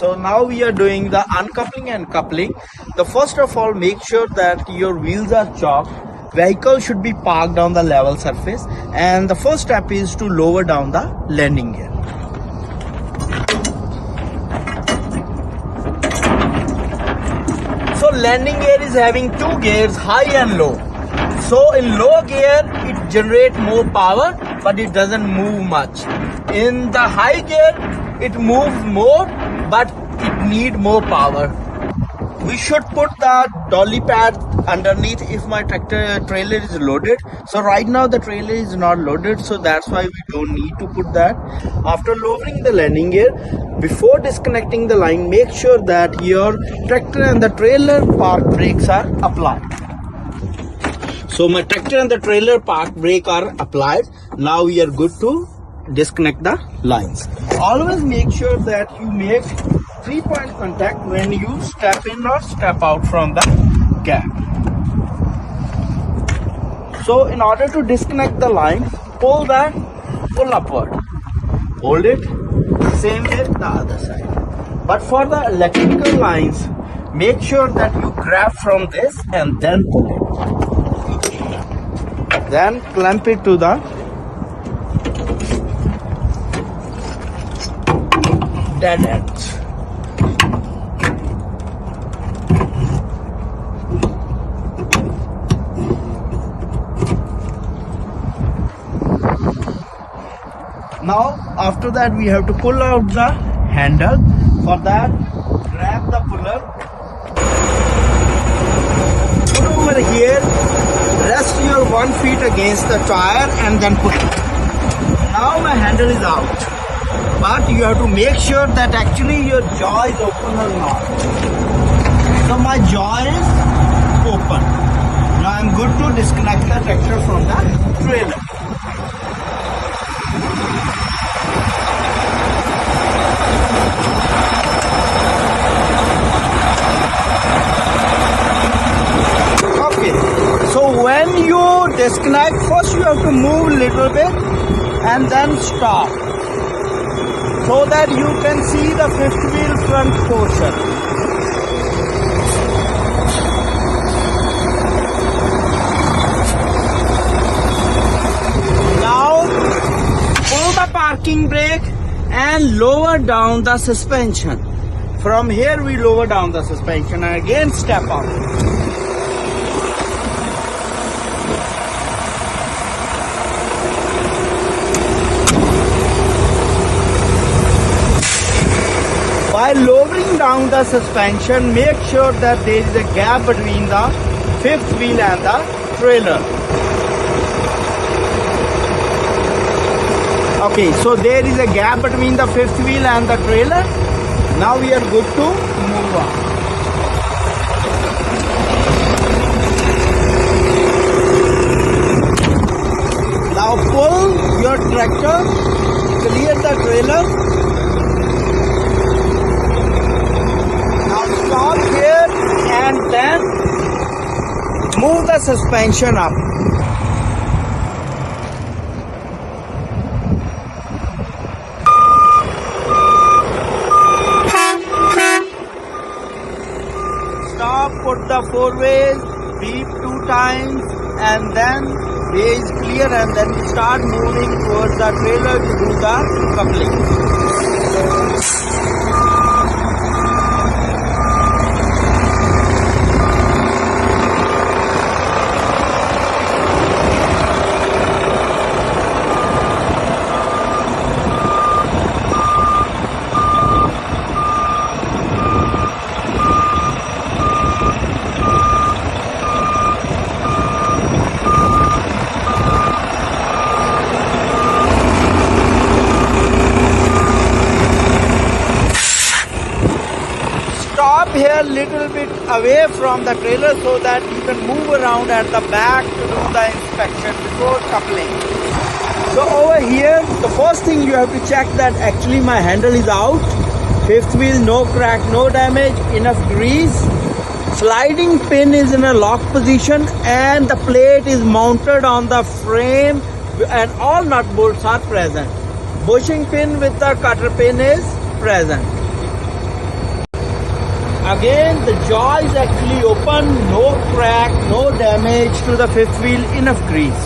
So now we are doing the uncoupling and coupling. The first of all, make sure that your wheels are chalked. Vehicle should be parked on the level surface, and the first step is to lower down the landing gear. So landing gear is having two gears, high and low. So in low gear it generates more power, but it doesn't move much. In the high gear it moves more, but it need more power. We should put the dolly pad underneath if my trailer is loaded. So right now the trailer is not loaded, so that's why we don't need to put that. After lowering the landing gear, before disconnecting the line, make sure that your tractor and the trailer park brakes are applied. So my tractor and the trailer park brake are applied. Now we are good to disconnect the lines. Always make sure that you make 3-point contact when you step in or step out from the gap. So in order to disconnect the line, pull upward. Hold it, same way the other side. But for the electrical lines, make sure that you grab from this and then pull it. Then clamp it to the dead ends. Now after that we have to pull out the handle. For that, grab the puller, put over here, rest your 1 foot against the tire and then pull it. Now my handle is out, but you have to make sure that actually your jaw is open or not. So my jaw is open. Now I'm good to disconnect the tractor from the trailer. So when you disconnect, first you have to move a little bit and then stop, so that you can see the fifth wheel front portion. Now pull the parking brake and lower down the suspension. From here we lower down the suspension and again step out. By lowering down the suspension, make sure that there is a gap between the fifth wheel and the trailer. Okay, so there is a gap between the fifth wheel and the trailer. Now we are good to move on. Now pull your tractor, clear the trailer. Stop here and then move the suspension up. Stop, put the 4 ways, beep 2 times and then way is clear, and then you start moving towards the trailer to do the coupling. Stop here little bit away from the trailer so that you can move around at the back to do the inspection before coupling. So over here, the first thing you have to check that actually my handle is out, fifth wheel, no crack, no damage, enough grease. Sliding pin is in a lock position and the plate is mounted on the frame and all nut bolts are present. Bushing pin with the cutter pin is present. So now we are good to move on. Now pull the 4 ways, beep 2 times and then way is clear, and then you start moving towards the trailer to do the coupling. So bushing pin with the cutter pin is present. again the jaw is actually open, no crack, no damage to the fifth wheel, enough grease.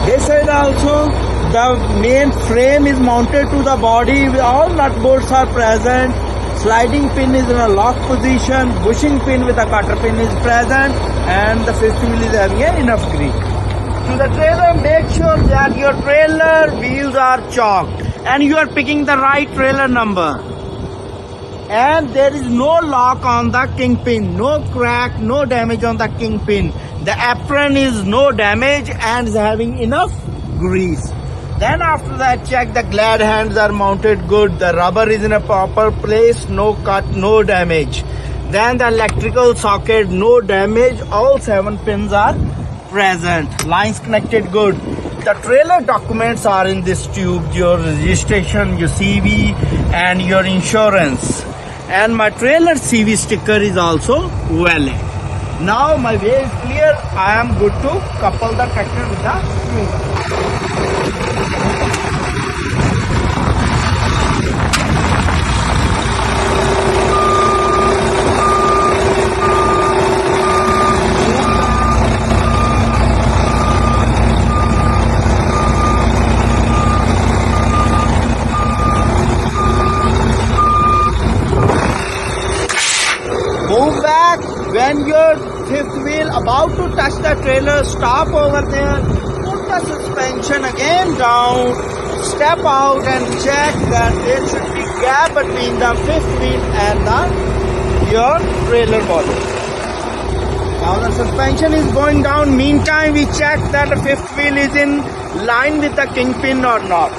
This side also the main frame is mounted to the body, all nut bolts are present, sliding pin is in a lock position, bushing pin with a cutter pin is present, and the fifth wheel is having enough grease. To the trailer, make sure that your trailer wheels are chalked and you are picking the right trailer number. And there is no lock on the kingpin, no crack, no damage on the kingpin. The apron is no damage and is having enough grease. Then after that, check the glad hands are mounted good, the rubber is in a proper place, no cut, no damage. Then the electrical socket, no damage, all 7 pins are present, lines connected good. The trailer documents are in this tube, your registration, your CV and your insurance. And my trailer CV sticker is also valid. Now my way is clear, I am good to couple the tractor with the swing. Move back. When your fifth wheel about to touch the trailer, stop over there, put the suspension again down, step out and check that there should be gap between the fifth wheel and your trailer body. Now the suspension is going down. Meantime, we check that the fifth wheel is in line with the kingpin or not.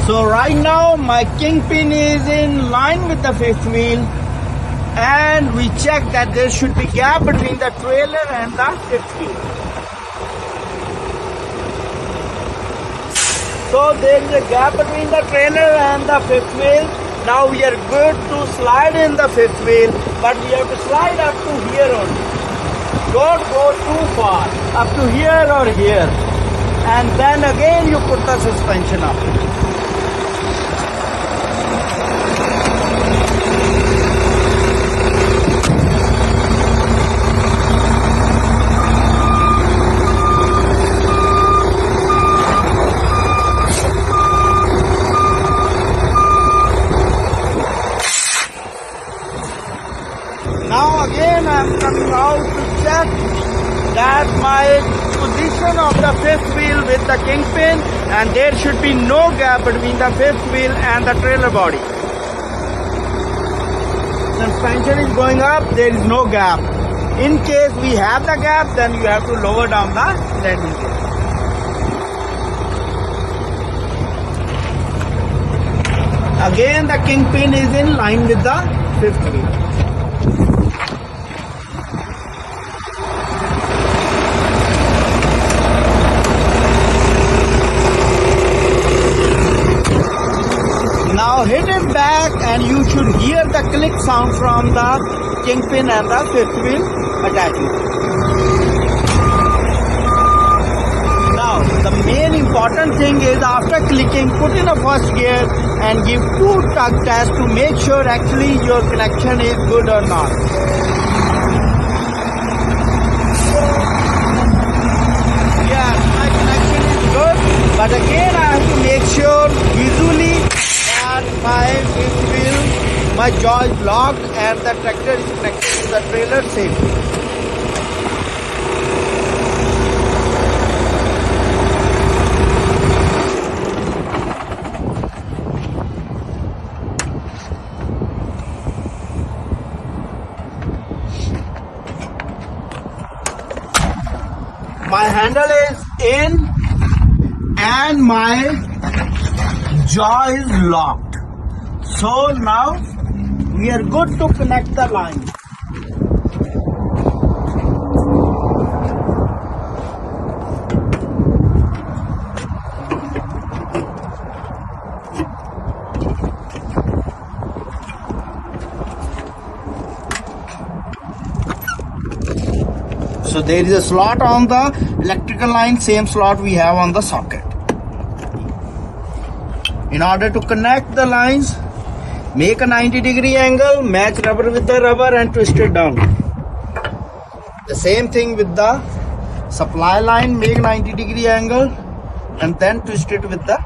So right now my kingpin is in line with the fifth wheel, and we check that there should be gap between the trailer and the fifth wheel. So there is a gap between the trailer and the fifth wheel. Now we are good to slide in the fifth wheel, but we have to slide up to here only. Don't go too far, up to here or here. And then again you put the suspension up. Now again I am coming out to check that my position of the fifth wheel with the kingpin, and there should be no gap between the fifth wheel and the trailer body. Suspension is going up, there is no gap. In case we have the gap, then you have to lower down the landing gear. Again the kingpin is in line with the fifth wheel. Now hit it back and you should hear the click sound from the kingpin and the fifth wheel attachment. Now the main important thing is, after clicking, put in a first gear and give 2 tug tests to make sure actually your connection is good or not. Yeah, my connection is good, but again I have to make sure visually my fifth wheel, my jaw is locked and the tractor is connected to the trailer safely. My handle is in and my jaw is locked. So now we are good to connect the line. So there is a slot on the electrical line, same slot we have on the socket. In order to connect the lines, make a 90-degree angle, match rubber with the rubber and twist it down. The same thing with the supply line, make 90-degree angle and then twist it with the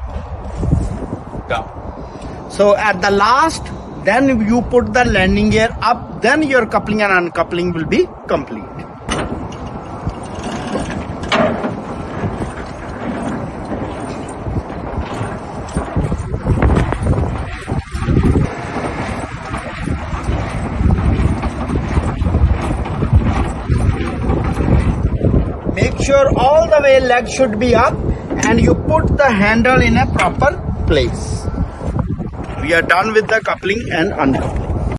down. So at the last, then you put the landing gear up, then your coupling and uncoupling will be complete. Make sure all the way leg should be up and you put the handle in a proper place. We are done with the coupling and uncoupling.